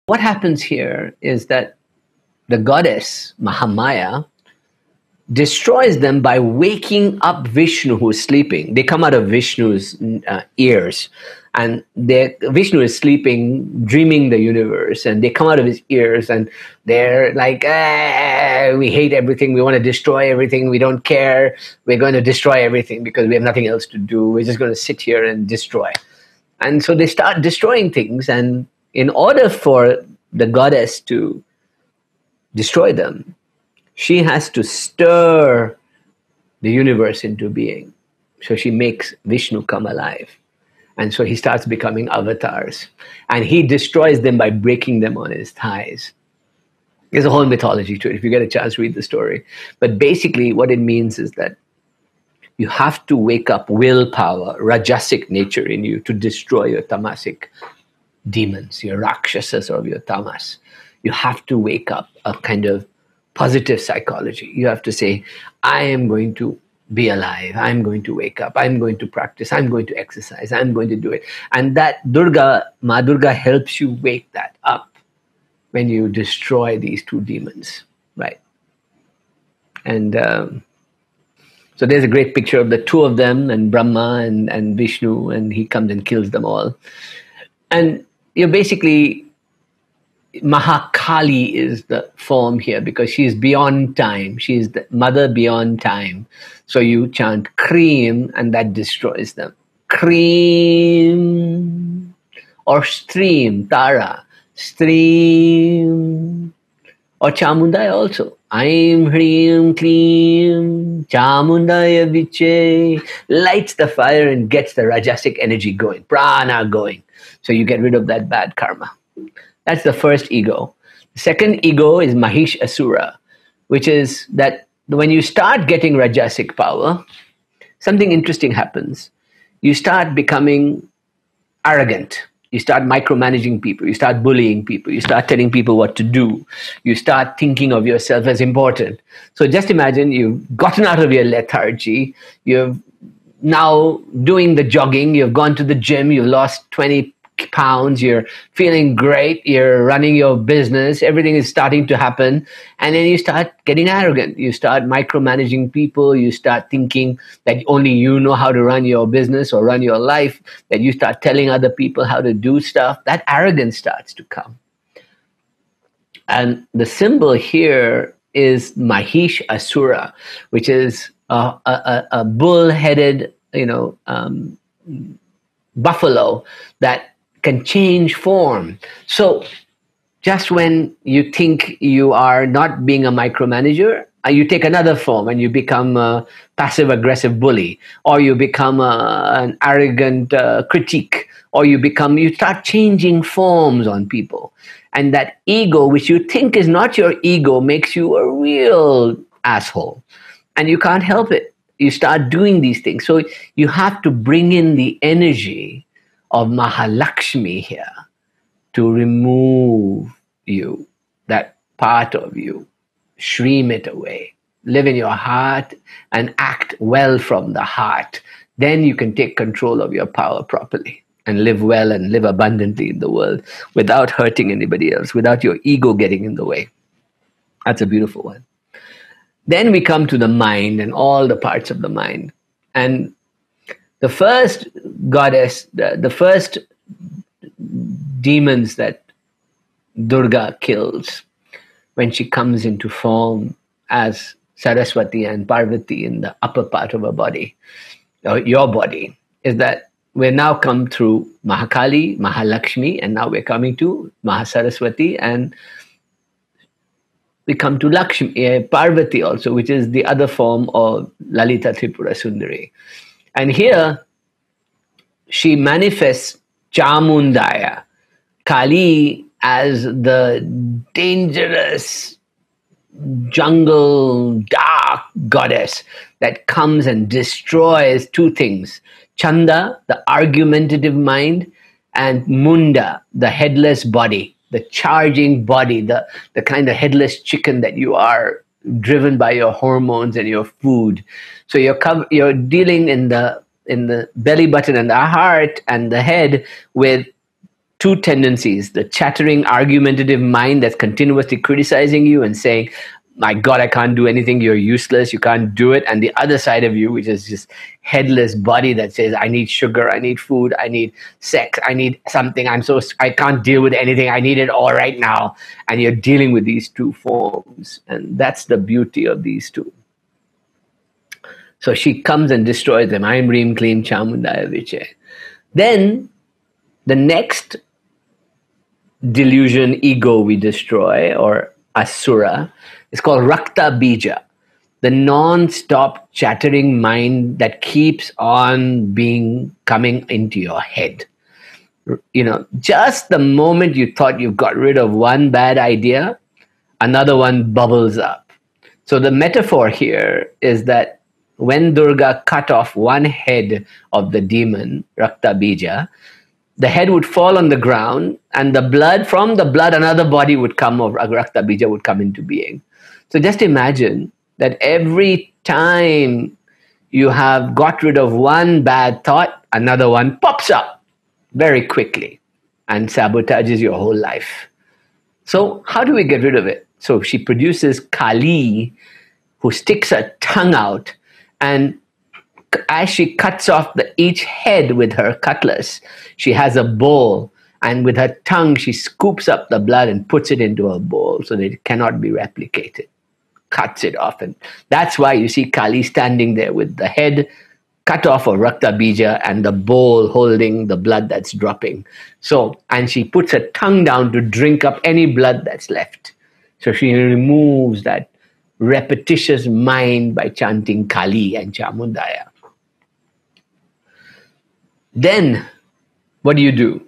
What happens here is that the goddess Mahamaya destroys them by waking up Vishnu, who is sleeping. They come out of Vishnu's ears, and Vishnu is sleeping, dreaming the universe, and they come out of his ears, and they're like, we hate everything, we want to destroy everything, we don't care, we're going to destroy everything because we have nothing else to do, we're just going to sit here and destroy. And so they start destroying things, and in order for the goddess to destroy them, she has to stir the universe into being. So she makes Vishnu come alive. And so he starts becoming avatars. And he destroys them by breaking them on his thighs. There's a whole mythology to it. If you get a chance, read the story. But basically what it means is that you have to wake up willpower, rajasic nature in you to destroy your tamasic demons, your rakshasas or your tamas. You have to wake up a kind of positive psychology. You have to say, I am going to be alive. I'm going to wake up. I'm going to practice. I'm going to exercise. I'm going to do it. And that Ma Durga helps you wake that up when you destroy these two demons, right? And so there's a great picture of the two of them and Brahma and Vishnu, and he comes and kills them all. And you're basically, Mahakali is the form here because she is beyond time. She is the mother beyond time. So you chant Cream and that destroys them. Cream or Stream, Tara, Stream or Chamundaya also. Aim Hreem Kleem Chamundaya Viche lights the fire and gets the rajasic energy going, prana going. So you get rid of that bad karma. That's the first ego. The second ego is Mahesh Asura, which is that when you start getting rajasic power, something interesting happens. You start becoming arrogant. You start micromanaging people. You start bullying people. You start telling people what to do. You start thinking of yourself as important. So just imagine you've gotten out of your lethargy. You're now doing the jogging. You've gone to the gym. You've lost 20 pounds, you're feeling great, you're running your business, everything is starting to happen, and then you start getting arrogant, you start micromanaging people, you start thinking that only you know how to run your business or run your life, that you start telling other people how to do stuff, that arrogance starts to come. And the symbol here is Mahesh Asura, which is a bull-headed, buffalo that can change form. So just when you think you are not being a micromanager, you take another form and you become a passive-aggressive bully, or you become an arrogant critique, or you start changing forms on people. And that ego, which you think is not your ego, makes you a real asshole. And you can't help it. You start doing these things. So you have to bring in the energy of Mahalakshmi here to remove you, that part of you, shreem it away, live in your heart and act well from the heart. Then you can take control of your power properly and live well and live abundantly in the world without hurting anybody else, without your ego getting in the way. That's a beautiful one. Then we come to the mind and all the parts of the mind. And the first goddess, the first demons that Durga kills when she comes into form as Saraswati and Parvati in the upper part of her body, or your body, is that we're now come through Mahakali, Mahalakshmi, and now we're coming to Mahasaraswati, and we come to Lakshmi, Parvati also, which is the other form of Lalita Tripura Sundari. And here, she manifests Chamundaya, Kali, as the dangerous jungle, dark goddess that comes and destroys two things. Chanda, the argumentative mind, and Munda, the headless body, the charging body, the kind of headless chicken that you are, driven by your hormones and your food. So you're dealing in the belly button and the heart and the head with two tendencies: the chattering, argumentative mind that's continuously criticizing you and saying, my God, I can't do anything, you're useless, you can't do it. And the other side of you, which is just headless body that says, I need sugar, I need food, I need sex, I need something, I can't deal with anything, I need it all right now. And you're dealing with these two forms. And that's the beauty of these two. So she comes and destroys them. Aim Reem Kleem Chamundaya Viche. Then the next delusion, ego we destroy, or Asura, is called Rakta Bija, the non-stop chattering mind that keeps on coming into your head. You know, just the moment you thought you've got rid of one bad idea, another one bubbles up. So the metaphor here is that when Durga cut off one head of the demon, Rakta Bija, the head would fall on the ground, and from the blood, another body would come, or Rakta Bija would come into being. So just imagine that every time you have got rid of one bad thought, another one pops up very quickly and sabotages your whole life. So how do we get rid of it? So she produces Kali, who sticks her tongue out, and as she cuts off each head with her cutlass, she has a bowl, and with her tongue she scoops up the blood and puts it into a bowl so that it cannot be replicated. Cuts it off. And that's why you see Kali standing there with the head cut off of Rakta Bija and the bowl holding the blood that's dropping. So, and she puts her tongue down to drink up any blood that's left. So she removes that repetitious mind by chanting Kali and Chamundaya. Then, what do?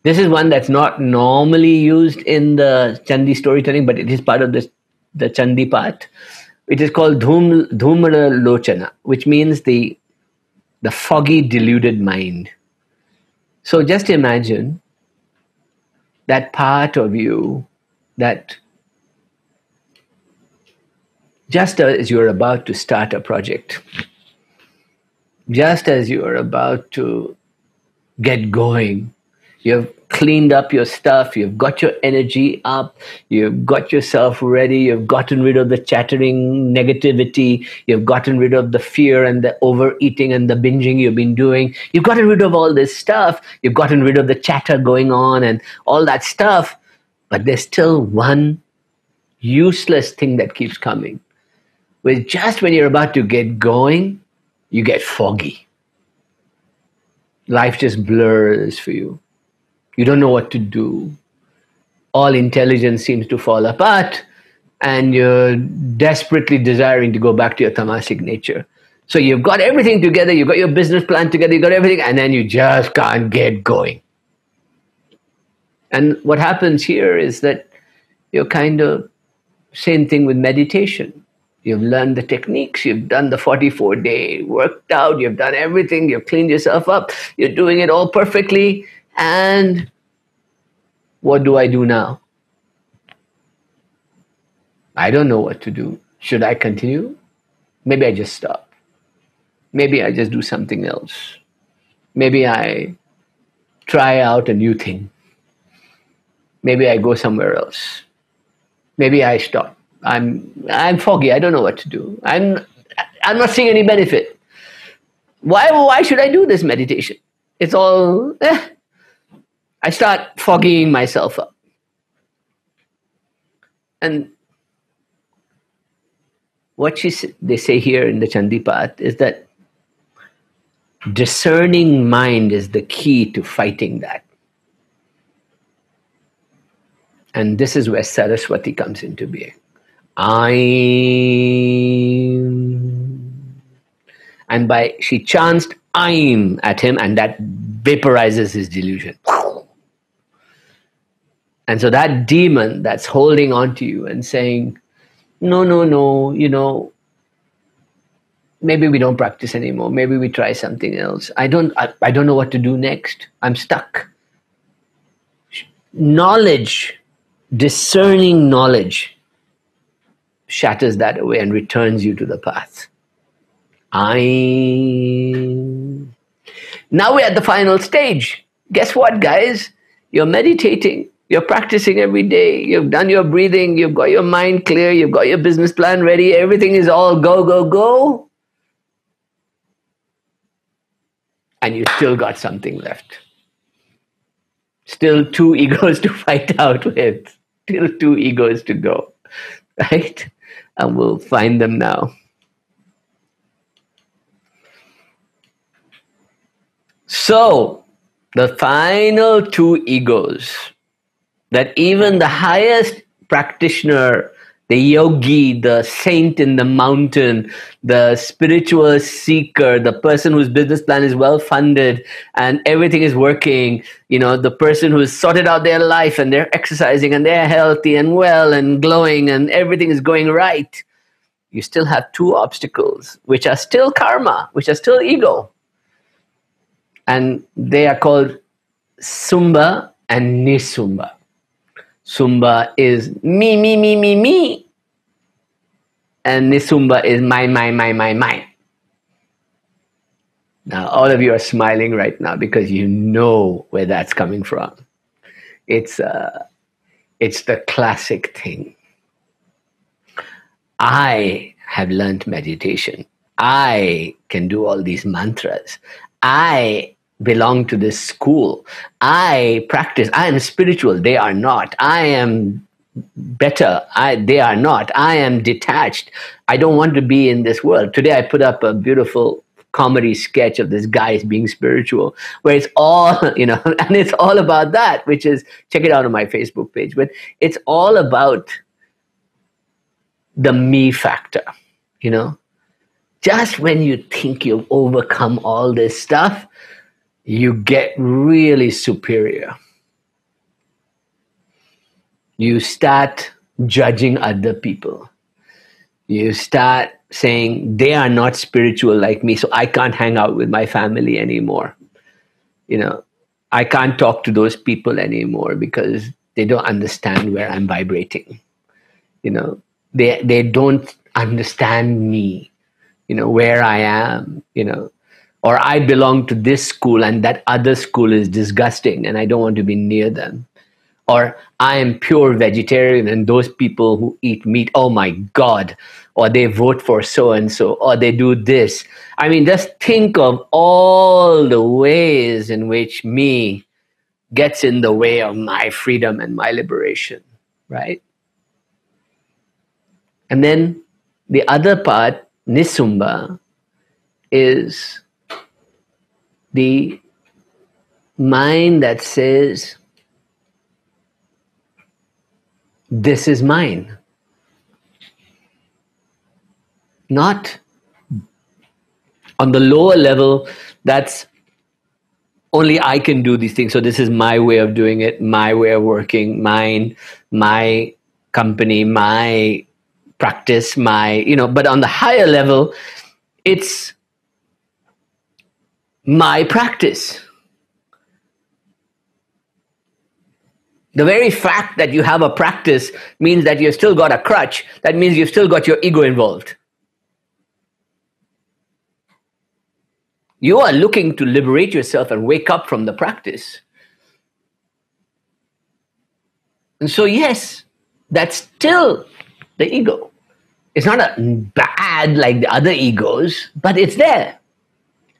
This is one that's not normally used in the Chandi storytelling, but it is part of the Chandi part. It is called Dhumra Lochana, which means the foggy, deluded mind. So just imagine that part of you that just as you're about to start a project, just as you're about to get going, you've cleaned up your stuff, you've got your energy up, you've got yourself ready, you've gotten rid of the chattering negativity, you've gotten rid of the fear and the overeating and the binging you've been doing, you've gotten rid of all this stuff, you've gotten rid of the chatter going on and all that stuff, but there's still one useless thing that keeps coming. With just when you're about to get going, you get foggy. Life just blurs for you. You don't know what to do. All intelligence seems to fall apart, and you're desperately desiring to go back to your tamasic nature. So you've got everything together, you've got your business plan together, you've got everything, and then you just can't get going. And what happens here is that you're kind of, same thing with meditation. You've learned the techniques, you've done the 44-day, worked out, you've done everything, you've cleaned yourself up, you're doing it all perfectly, and what do I do now? I don't know what to do. Should I continue? Maybe I just stop. Maybe I just do something else. Maybe I try out a new thing. Maybe I go somewhere else. Maybe I stop. I'm foggy. I don't know what to do. I'm not seeing any benefit. Why should I do this meditation? It's all, I start foggying myself up. And what they say here in the Chandi path is that discerning mind is the key to fighting that. And this is where Saraswati comes into being. And she chants I'm at him, and that vaporizes his delusion. And so that demon that's holding on to you and saying, no, maybe we don't practice anymore. Maybe we try something else. I don't know what to do next. I'm stuck. Knowledge, discerning knowledge, shatters that away and returns you to the path. Now we're at the final stage. Guess what, guys? You're meditating. You're practicing every day. You've done your breathing. You've got your mind clear. You've got your business plan ready. Everything is all go, go, go. And you still got something left. Still two egos to fight out with. Still two egos to go. Right? And we'll find them now. So, the final two egos that even the highest practitioner, the yogi, the saint in the mountain, the spiritual seeker, the person whose business plan is well funded and everything is working, the person who's sorted out their life and they're exercising and they're healthy and well and glowing and everything is going right, you still have two obstacles, which are still karma, which are still ego. And they are called Sumba and Nisumba. Sumba is me, me, me, me, me. And Nisumba is my. Now, all of you are smiling right now because you know where that's coming from. It's the classic thing. I have learned meditation. I can do all these mantras. I belong to this school. I practice. I am spiritual. They are not. I am better. They are not. I am detached. I don't want to be in this world. Today I put up a beautiful comedy sketch of this guy being spiritual, where it's all, and it's all about that, which is, check it out on my Facebook page, but it's all about the me factor, Just when you think you've overcome all this stuff, you get really superior. You start judging other people. You start saying, they are not spiritual like me, so I can't hang out with my family anymore. I can't talk to those people anymore because they don't understand where I'm vibrating. They don't understand me, where I am, or I belong to this school and that other school is disgusting and I don't want to be near them. Or I am pure vegetarian and those people who eat meat, oh my God, or they vote for so-and-so, or they do this. I mean, just think of all the ways in which me gets in the way of my freedom and my liberation, right? And then the other part, Nisumba, is the mind that says, this is mine. Not on the lower level, that's only I can do these things. So this is my way of doing it, my way of working, mine, my company, my practice, but on the higher level, it's my practice. The very fact that you have a practice means that you've still got a crutch. That means you've still got your ego involved. You are looking to liberate yourself and wake up from the practice. And so, yes, that's still the ego. It's not bad like the other egos, but it's there.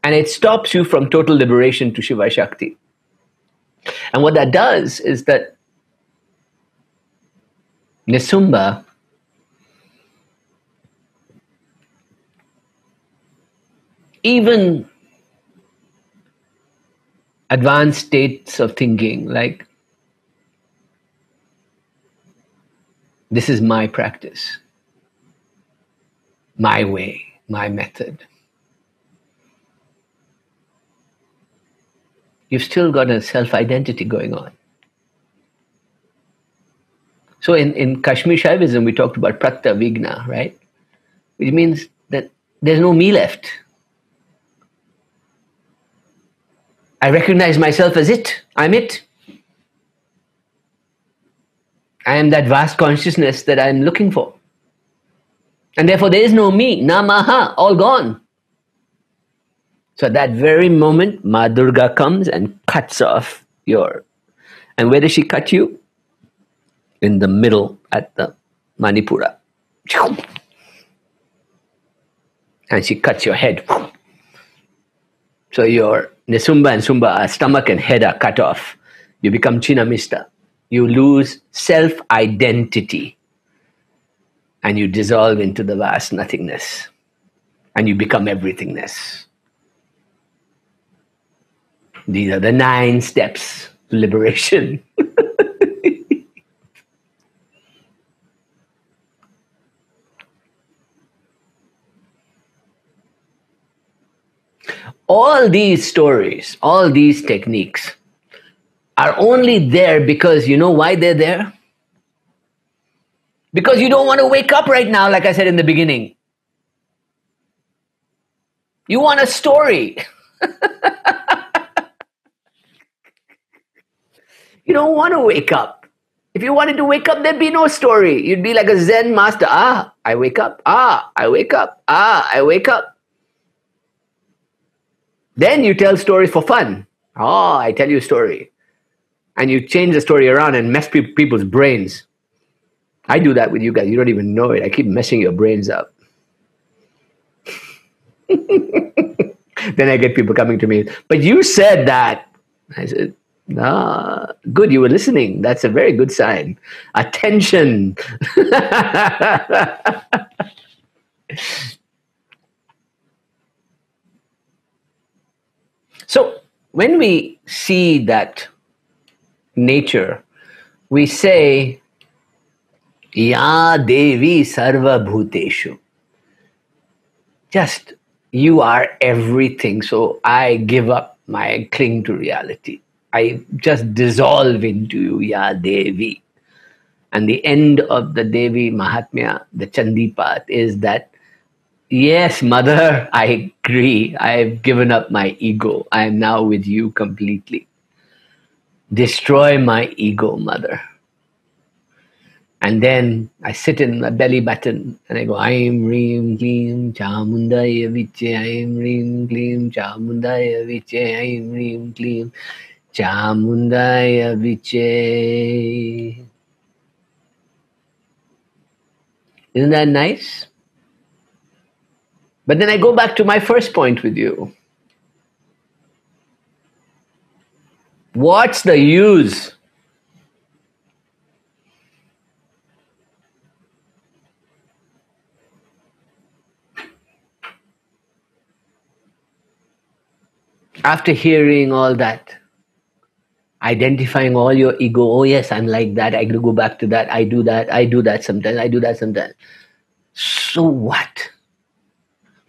And it stops you from total liberation to Shiva Shakti. And what that does is that Nisumba even advanced states of thinking like, this is my practice, my way, my method. You've still got a self-identity going on. So in Kashmir Shaivism, we talked about Prakta Vigna, right? Which means that there's no me left. I recognize myself as it. I'm it. I am that vast consciousness that I'm looking for. And therefore there is no me, namaha, all gone. So at that very moment, Ma Durga comes and cuts off your. And where does she cut you? In the middle at the Manipura. And she cuts your head. So your Nisumba and Sumba, stomach and head are cut off. You become Chinamista. You lose self-identity. And you dissolve into the vast nothingness. And you become everythingness. These are the 9 steps to liberation. All these stories, all these techniques are only there because you know why they're there? Because you don't want to wake up right now, like I said in the beginning. You want a story. You don't want to wake up. If you wanted to wake up, there'd be no story. You'd be like a Zen master. Ah, I wake up. Ah, I wake up. Ah, I wake up. Then you tell stories for fun. Oh, I tell you a story. And you change the story around and mess people's brains. I do that with you guys. You don't even know it. I keep messing your brains up. Then I get people coming to me, but you said that. I said, ah, good, you were listening. That's a very good sign. Attention. So when we see that nature, we say, Ya Devi Sarva Bhuteshu. Just, you are everything. So I give up my cling to reality. I just dissolve into you, Ya Devi. And the end of the Devi Mahatmya, the Chandi path, is that, yes, mother, I agree. I've given up my ego. I am now with you completely. Destroy my ego, mother. And then I sit in the belly button and I go, Aim Reem Gleam Chamundaya Viche, Aim Reem Gleam Chamundaya Viche, Aim Reem Gleam Chamundaya Viche. Isn't that nice? But then I go back to my first point with you. What's the use? After hearing all that, identifying all your ego, oh yes, I'm like that, I go back to that, I do that sometimes, I do that sometimes. So what?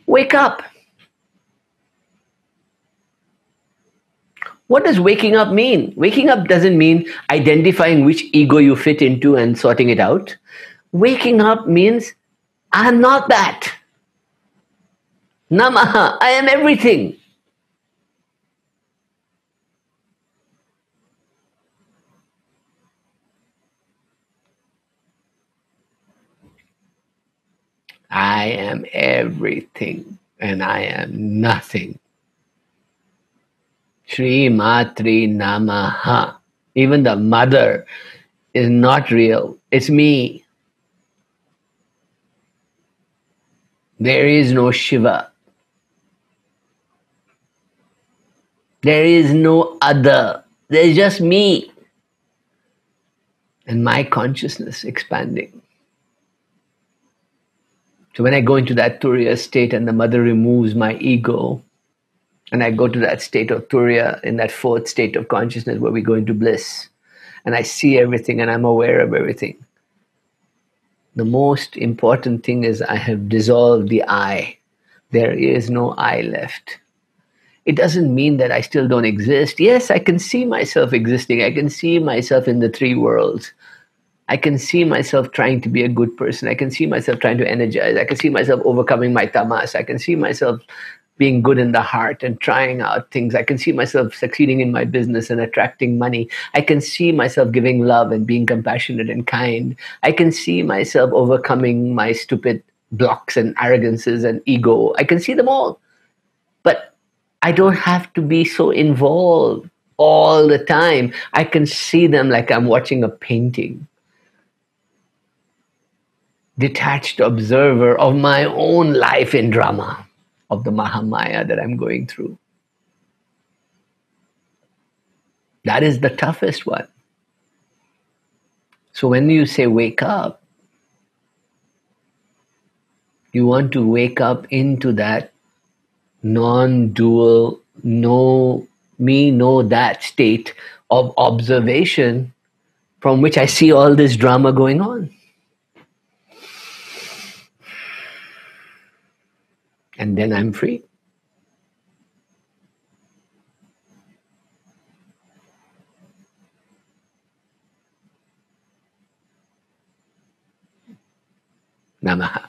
Wake up. What does waking up mean? Waking up doesn't mean identifying which ego you fit into and sorting it out. Waking up means, I'm not that. Namaha, I am everything. I am everything and I am nothing. Shri Matri Namaha. Even the mother is not real. It's me. There is no Shiva. There is no other. There's just me. And my consciousness expanding. So when I go into that Turiya state and the mother removes my ego, and I go to that state of Turiya, in that 4th state of consciousness where we go into bliss, and I see everything and I'm aware of everything. The most important thing is I have dissolved the I. There is no I left. It doesn't mean that I still don't exist. Yes, I can see myself existing. I can see myself in the 3 worlds. I can see myself trying to be a good person. I can see myself trying to energize. I can see myself overcoming my tamas. I can see myself being good in the heart and trying out things. I can see myself succeeding in my business and attracting money. I can see myself giving love and being compassionate and kind. I can see myself overcoming my stupid blocks and arrogances and ego. I can see them all. But I don't have to be so involved all the time. I can see them like I'm watching a painting. Detached observer of my own life in drama, of the Mahamaya that I'm going through. That is the toughest one. So when you say wake up, you want to wake up into that non-dual, no me, no that state of observation from which I see all this drama going on. And then I'm free. Namaha.